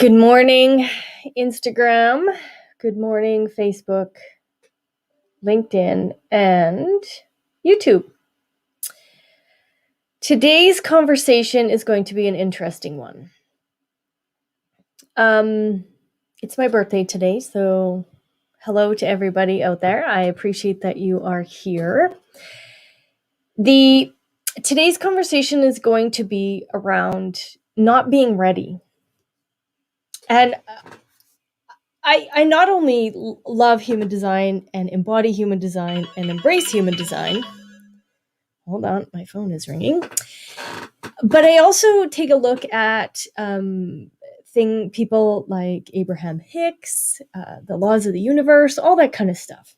Good morning, Instagram. Good morning, Facebook, LinkedIn, and YouTube. Today's conversation is going to be an interesting one. It's my birthday today, so hello to everybody out there. I appreciate that you are here. Today's conversation is going to be around not being ready. And I not only love human design and embody human design and embrace human design. Hold on, my phone is ringing. But I also take a look at people like Abraham Hicks, the laws of the universe, all that kind of stuff.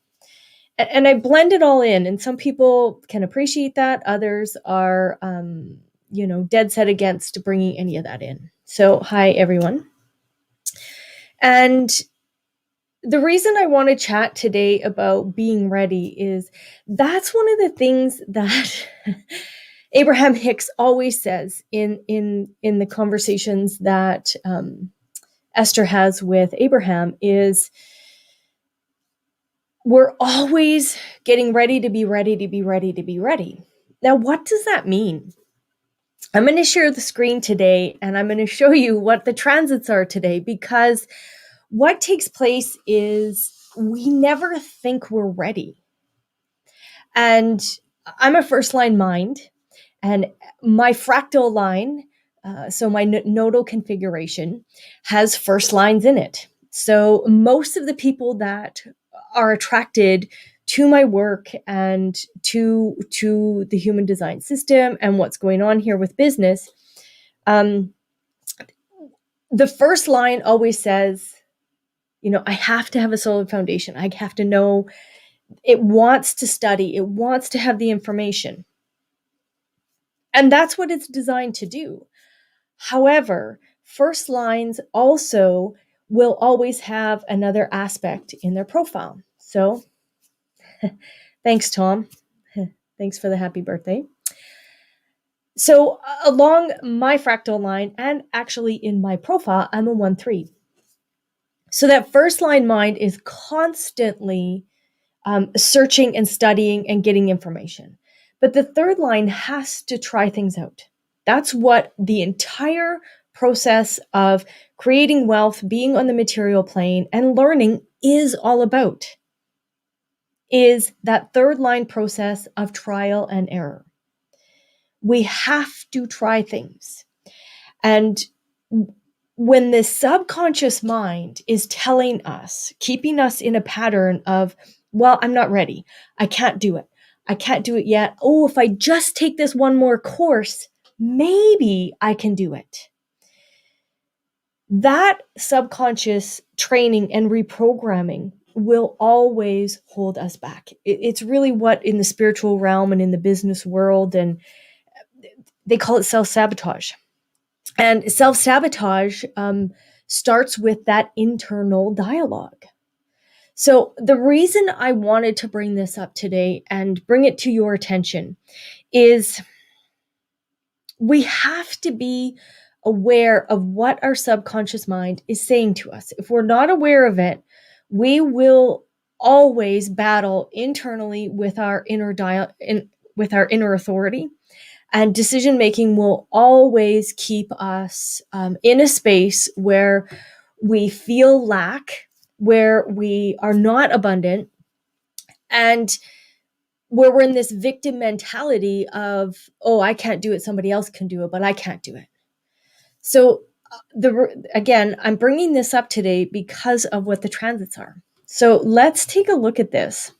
And I blend it all in. And some people can appreciate that. Others are, dead set against bringing any of that in. So, hi, everyone. And the reason I want to chat today about being ready is that's one of the things that Abraham Hicks always says in the conversations that Esther has with Abraham is we're always getting ready to be ready to be ready to be ready. Now, what does that mean? I'm going to share the screen today and I'm going to show you what the transits are today, because what takes place is we never think we're ready. And I'm a first line mind, and my fractal line, so my nodal configuration, has first lines in it. So most of the people that are attracted to my work and to the human design system and what's going on here with business, the first line always says, I have to have a solid foundation. I have to know. It wants to study. It wants to have the information. And that's what it's designed to do. However, first lines also will always have another aspect in their profile. So thanks, Tom. Thanks for the happy birthday. So along my fractal line, and actually in my profile, I'm a 1-3. So that first line mind is constantly searching and studying and getting information. But the third line has to try things out. That's what the entire process of creating wealth, being on the material plane, and learning is all about, is that third line process of trial and error. We have to try things. And when the subconscious mind is telling us, keeping us in a pattern of, well, I'm not ready. I can't do it. I can't do it yet. Oh, if I just take this one more course, maybe I can do it. That subconscious training and reprogramming will always hold us back. It's really what in the spiritual realm and in the business world, and they call it self-sabotage. And self-sabotage starts with that internal dialogue. So the reason I wanted to bring this up today and bring it to your attention is we have to be aware of what our subconscious mind is saying to us. If we're not aware of it, we will always battle internally with our inner authority. And decision making will always keep us in a space where we feel lack, where we are not abundant, and where we're in this victim mentality of, oh, I can't do it, somebody else can do it, but I can't do it. So again, I'm bringing this up today because of what the transits are. So let's take a look at this.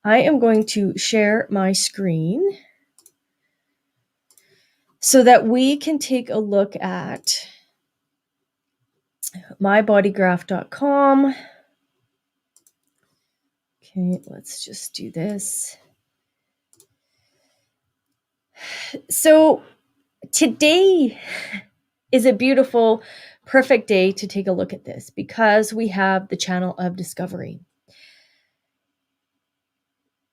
I am going to share my screen so that we can take a look at mybodygraph.com. Okay, let's just do this. So today is a beautiful, perfect day to take a look at this because we have the channel of discovery.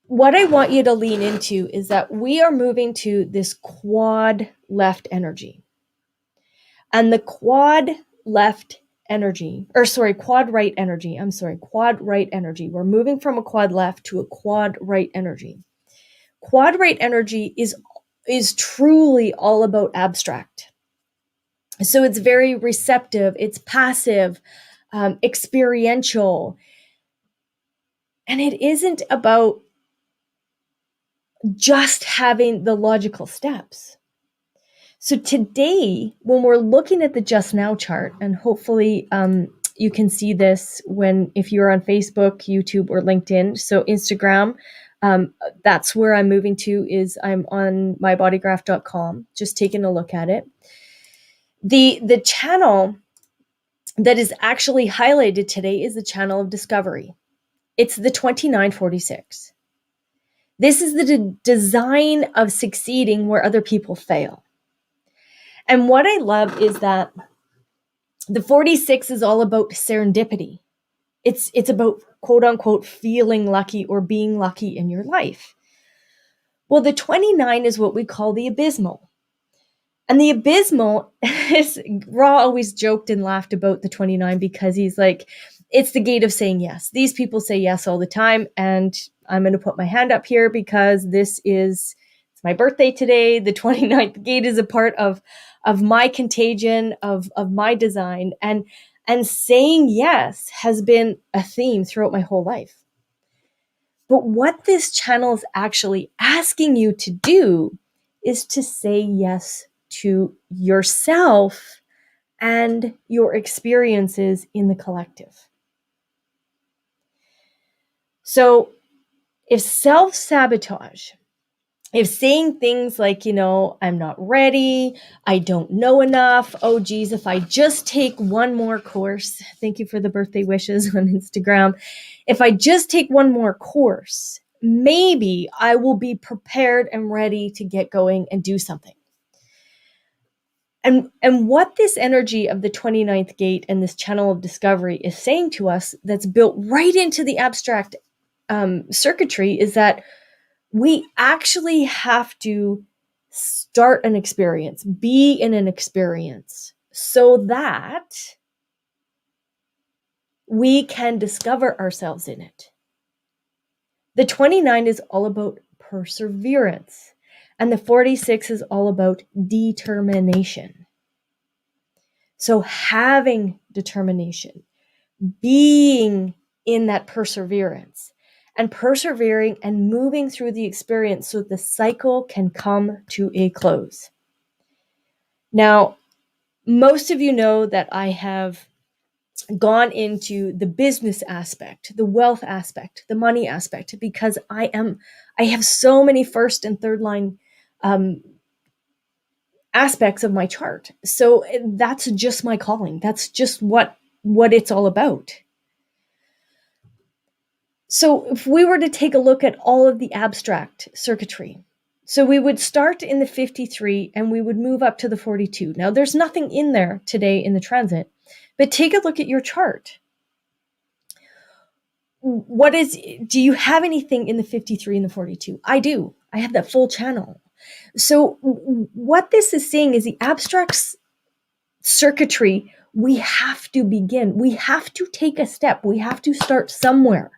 What I want you to lean into is that we are moving to this quad left energy. And the quad left energy, or sorry, quad right energy. I'm sorry, quad right energy. We're moving from a quad left to a quad right energy. Quad right energy is truly all about abstract. So it's very receptive, it's passive, experiential. And it isn't about just having the logical steps. So today, when we're looking at the Just Now chart, and hopefully you can see this if you're on Facebook, YouTube, or LinkedIn. So Instagram, that's where I'm moving to. Is I'm on mybodygraph.com, just taking a look at it. The channel that is actually highlighted today is the channel of discovery. It's the 2946. This is the design of succeeding where other people fail. And what I love is that the 46 is all about serendipity. It's about, quote unquote, feeling lucky or being lucky in your life. Well, the 29 is what we call the abysmal. And the abysmal is, Raw always joked and laughed about the 29 because he's like, it's the gate of saying yes. These people say yes all the time. And I'm going to put my hand up here because it's my birthday today. The 29th gate is a part of my contagion, of my design. And saying yes has been a theme throughout my whole life. But what this channel is actually asking you to do is to say yes to yourself and your experiences in the collective. So if self-sabotage, if saying things like, I'm not ready, I don't know enough, oh geez, if I just take one more course, thank you for the birthday wishes on Instagram, if I just take one more course, maybe I will be prepared and ready to get going and do something. And what this energy of the 29th gate and this channel of discovery is saying to us, that's built right into the abstract circuitry, is that we actually have to start an experience, be in an experience, so that we can discover ourselves in it. The 29 is all about perseverance, and the 46 is all about determination. So having determination, being in that perseverance, and persevering and moving through the experience so the cycle can come to a close. Now, most of you know that I have gone into the business aspect, the wealth aspect, the money aspect, because I have so many first and third line aspects of my chart. So that's just my calling. That's just what it's all about. So if we were to take a look at all of the abstract circuitry, so we would start in the 53 and we would move up to the 42. Now there's nothing in there today in the transit, but take a look at your chart. Do you have anything in the 53 and the 42? I do. I have that full channel. So what this is saying is the abstract circuitry, we have to begin. We have to take a step. We have to start somewhere.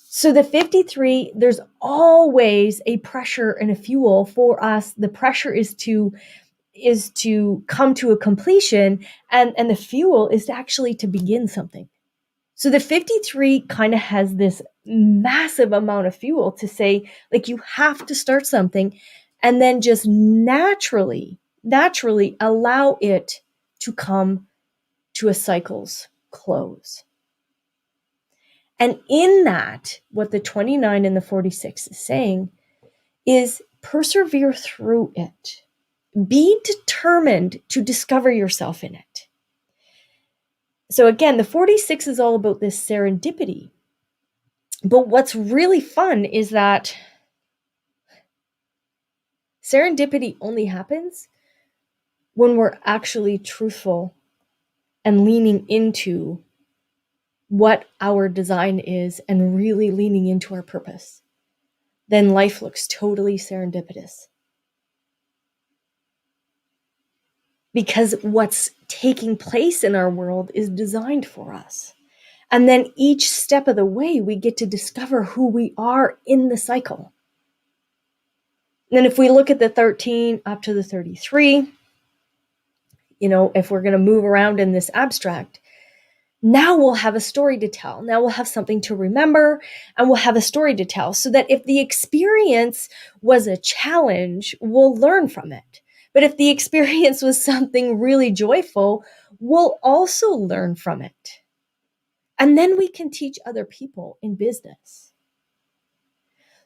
So the 53, there's always a pressure and a fuel for us. The pressure is to come to a completion, and the fuel is actually to begin something. So the 53 kind of has this massive amount of fuel to say, like, you have to start something and then just naturally allow it to come to a cycle's close. And in that, what the 29 and the 46 is saying is persevere through it. Be determined to discover yourself in it. So again, the 46 is all about this serendipity. But what's really fun is that serendipity only happens when we're actually truthful and leaning into what our design is and really leaning into our purpose. Then life looks totally serendipitous. because what's taking place in our world is designed for us. And then each step of the way, we get to discover who we are in the cycle. And then if we look at the 13 up to the 33, if we're going to move around in this abstract, now we'll have a story to tell. Now we'll have something to remember, and we'll have a story to tell, so that if the experience was a challenge, we'll learn from it. But if the experience was something really joyful, we'll also learn from it. And then we can teach other people in business.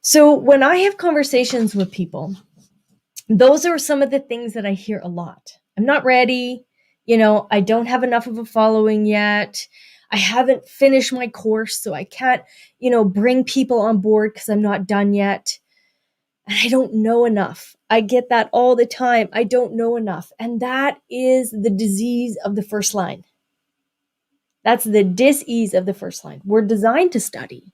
So when I have conversations with people, those are some of the things that I hear a lot. I'm not ready. I don't have enough of a following yet. I haven't finished my course, so I can't, bring people on board because I'm not done yet. And I don't know enough. I get that all the time. I don't know enough. And that is the disease of the first line. That's the dis-ease of the first line. We're designed to study.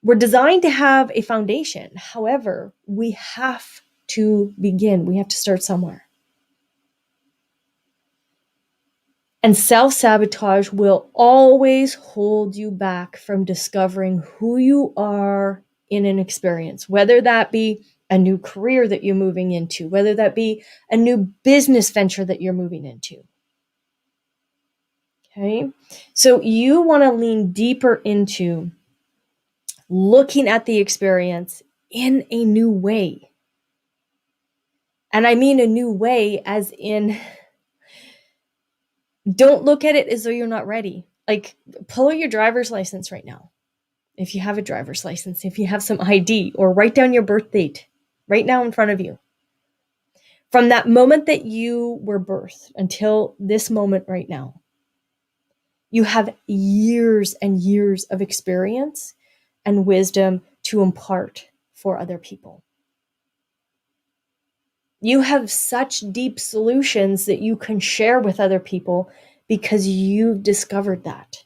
We're designed to have a foundation. However, we have to begin. We have to start somewhere. And self-sabotage will always hold you back from discovering who you are in an experience, whether that be a new career that you're moving into, whether that be a new business venture that you're moving into. Okay? So you want to lean deeper into looking at the experience in a new way. And I mean a new way as in, don't look at it as though you're not ready. Like, pull out your driver's license right now. If you have a driver's license, if you have some ID, or write down your birth date right now in front of you. From that moment that you were birthed until this moment right now, you have years and years of experience and wisdom to impart for other people. You have such deep solutions that you can share with other people because you've discovered that.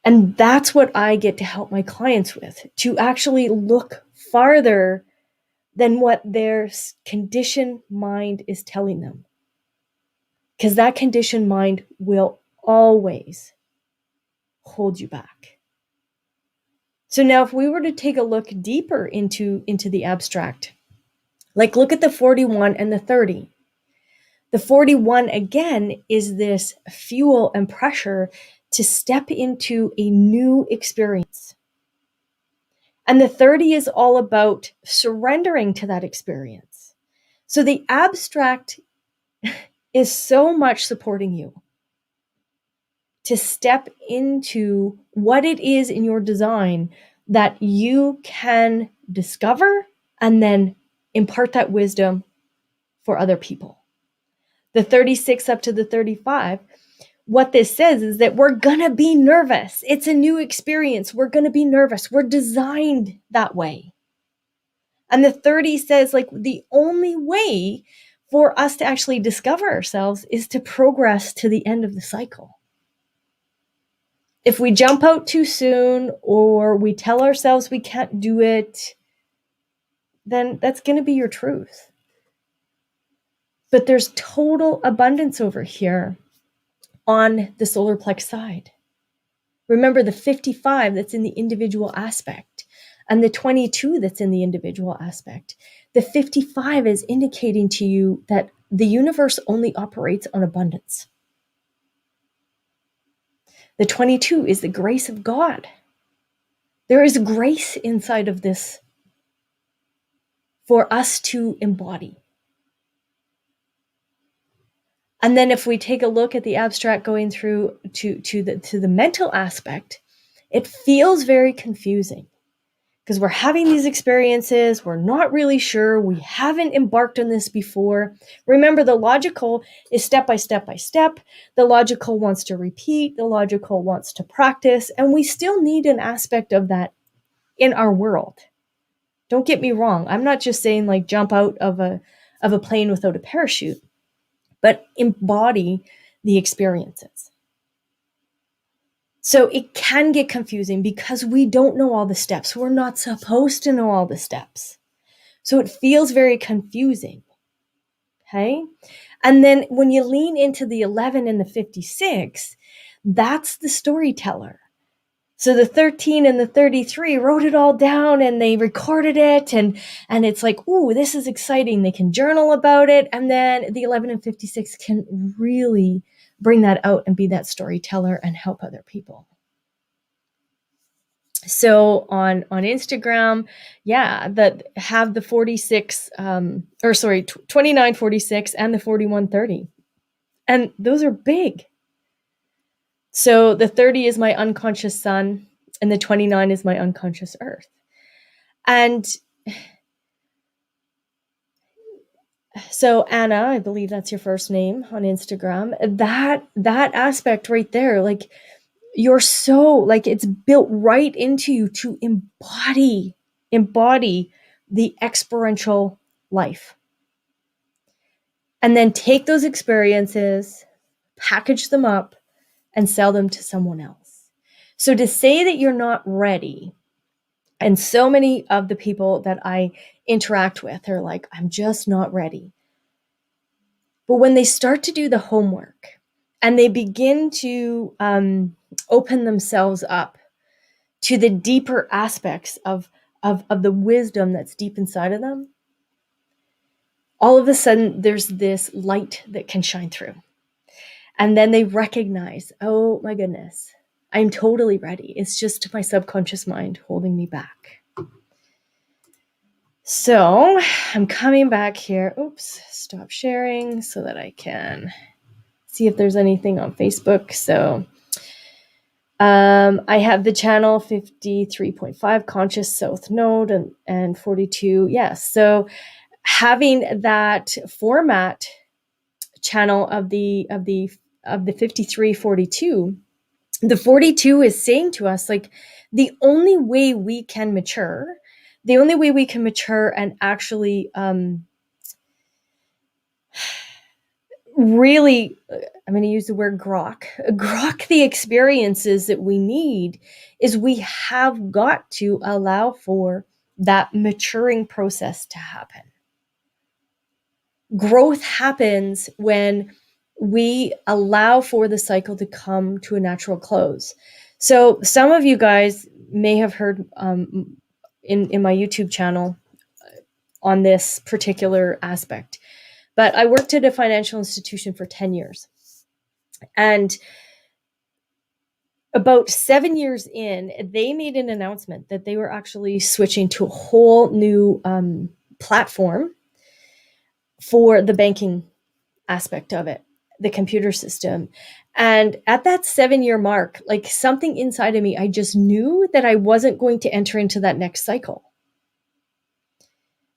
And that's what I get to help my clients with, to actually look farther than what their conditioned mind is telling them. Because that conditioned mind will always hold you back. So now if we were to take a look deeper into the abstract, like look at the 41 and the 30. The 41, again, is this fuel and pressure to step into a new experience. And the 30 is all about surrendering to that experience. So the abstract is so much supporting you to step into what it is in your design that you can discover and then impart that wisdom for other people. The 36 up to the 35, what this says is that we're going to be nervous. It's a new experience. We're going to be nervous. We're designed that way. And the 30 says, like, the only way for us to actually discover ourselves is to progress to the end of the cycle. If we jump out too soon, or we tell ourselves we can't do it, then that's going to be your truth. But there's total abundance over here on the solar plex side. Remember the 55 that's in the individual aspect, and the 22 that's in the individual aspect. The 55 is indicating to you that the universe only operates on abundance. The 22 is the grace of God. There is grace inside of this for us to embody. And then if we take a look at the abstract going through to the mental aspect, it feels very confusing because we're having these experiences. We're not really sure. We haven't embarked on this before. Remember, the logical is step by step by step. The logical wants to repeat. The logical wants to practice. And we still need an aspect of that in our world. Don't get me wrong. I'm not just saying like jump out of a plane without a parachute, but embody the experiences. So it can get confusing because we don't know all the steps. We're not supposed to know all the steps. So it feels very confusing. Okay. And then when you lean into the 11 and the 56, that's the storyteller. So the 13 and the 33 wrote it all down and they recorded it, and it's like, ooh, this is exciting. They can journal about it. And then the 11 and 56 can really bring that out and be that storyteller and help other people. So on Instagram, that have the 46, 29, 46 and the 41, 30. And those are big. So the 30 is my unconscious sun and the 29 is my unconscious earth. And so Anna, I believe that's your first name on Instagram, that aspect right there, like, you're so, like, it's built right into you to embody the experiential life. And then take those experiences, package them up, and sell them to someone else. So to say that you're not ready, and so many of the people that I interact with are like, I'm just not ready. But when they start to do the homework and they begin to open themselves up to the deeper aspects of the wisdom that's deep inside of them, all of a sudden there's this light that can shine through. And then they recognize, oh my goodness, I'm totally ready. It's just my subconscious mind holding me back. So I'm coming back here. Oops, stop sharing so that I can see if there's anything on Facebook. So I have the channel 53.5 conscious south node and 42. Yes. So having that format channel of the 5342, the 42 is saying to us, like, the only way we can mature and actually really, I'm going to use the word grok the experiences that we need, is we have got to allow for that maturing process to happen. Growth happens when we allow for the cycle to come to a natural close. So some of you guys may have heard in my YouTube channel on this particular aspect, but I worked at a financial institution for 10 years. And about 7 years in, they made an announcement that they were actually switching to a whole new platform for the banking aspect of it, the computer system. And at that 7-year mark, like, something inside of me, I just knew that I wasn't going to enter into that next cycle.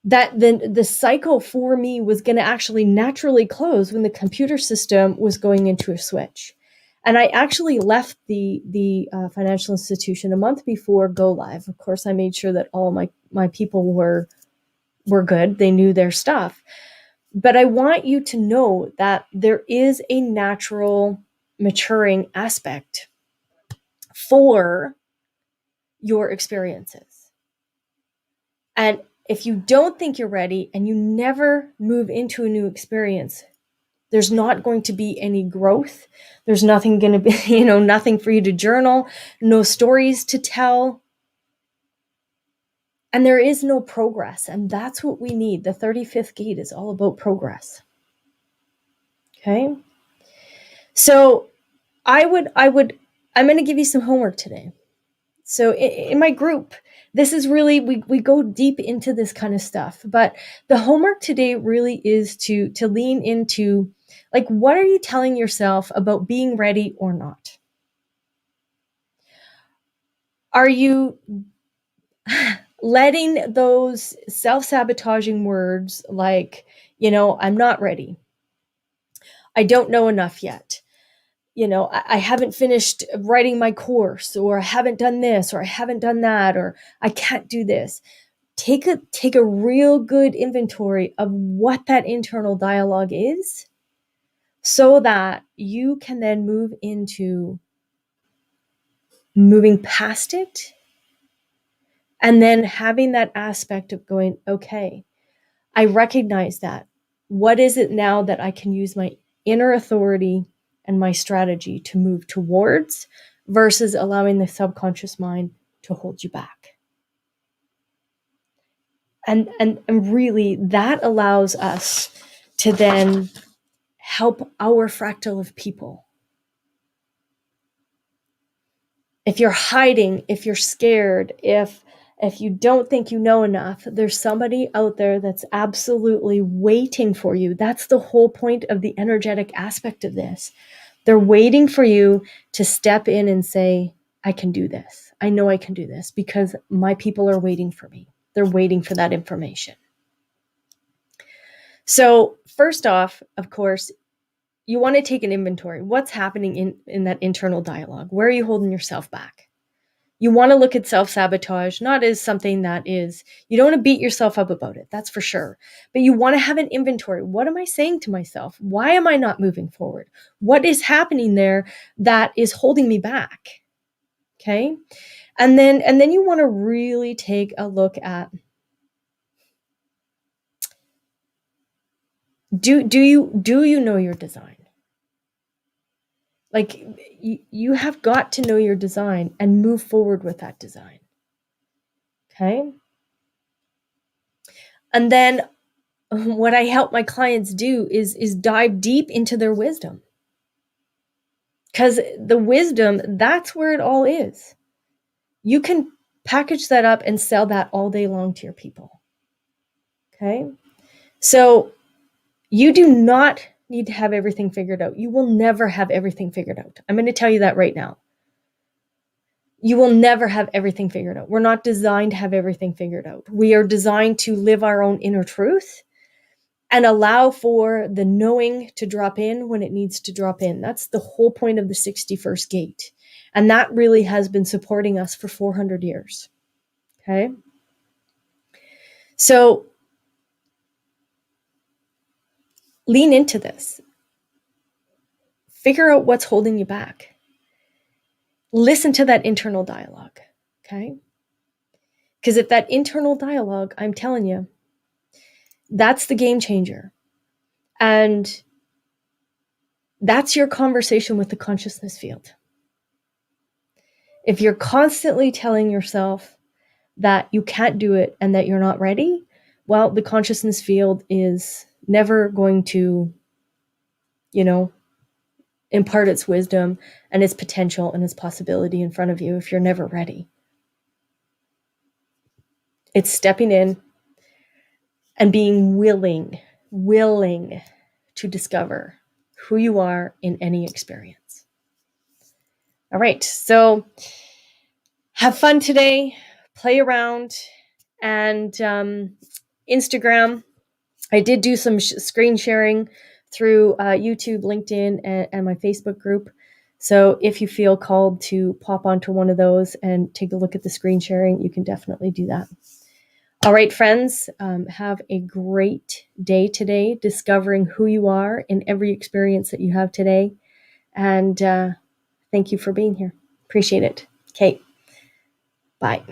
That the cycle for me was going to actually naturally close when the computer system was going into a switch. And I actually left the financial institution a month before go live. Of course, I made sure that all my people were good. They knew their stuff. But I want you to know that there is a natural maturing aspect for your experiences. And if you don't think you're ready and you never move into a new experience, there's not going to be any growth. There's nothing going to be, nothing for you to journal, no stories to tell. And there is no progress. And that's what we need. The 35th gate is all about progress. Okay. So I'm going to give you some homework today. So in my group, this is really, we go deep into this kind of stuff, but the homework today really is to lean into, like, what are you telling yourself about being ready or not? Are you letting those self-sabotaging words like, I'm not ready, I don't know enough yet, I haven't finished writing my course, or I haven't done this, or I haven't done that, or I can't do this. Take a real good inventory of what that internal dialogue is, so that you can then move into moving past it, and then having that aspect of going, okay, I recognize that. What is it now that I can use my inner authority and my strategy to move towards versus allowing the subconscious mind to hold you back? And really that allows us to then help our fractal of people. If you're hiding, if you're scared, if you don't think you know enough, there's somebody out there that's absolutely waiting for you. That's the whole point of the energetic aspect of this. They're waiting for you to step in and say, I can do this. I know I can do this because my people are waiting for me. They're waiting for that information. So first off, of course, you want to take an inventory. What's happening in that internal dialogue? Where are you holding yourself back? You want to look at self-sabotage, not as something that is, you don't want to beat yourself up about it, that's for sure. But you want to have an inventory. What am I saying to myself? Why am I not moving forward? What is happening there that is holding me back? Okay. And then you want to really take a look at, do you know your design? Like you have got to know your design and move forward with that design. Okay. And then what I help my clients do is dive deep into their wisdom. Because the wisdom, that's where it all is. You can package that up and sell that all day long to your people. Okay. So you do not need to have everything figured out. You will never have everything figured out. I'm going to tell you that right now. You will never have everything figured out. We're not designed to have everything figured out. We are designed to live our own inner truth and allow for the knowing to drop in when it needs to drop in. That's the whole point of the 61st gate. And that really has been supporting us for 400 years. Okay. So lean into this. Figure out what's holding you back. Listen to that internal dialogue. Okay. Because if that internal dialogue, I'm telling you, that's the game changer. And that's your conversation with the consciousness field. If you're constantly telling yourself that you can't do it and that you're not ready, well, the consciousness field is never going to, impart its wisdom and its potential and its possibility in front of you if you're never ready. It's stepping in and being willing to discover who you are in any experience. All right, so have fun today, play around, and Instagram. I did do some screen sharing through YouTube, LinkedIn, and my Facebook group. So if you feel called to pop onto one of those and take a look at the screen sharing, you can definitely do that. All right, friends, have a great day today, discovering who you are in every experience that you have today. And thank you for being here. Appreciate it. Okay, bye.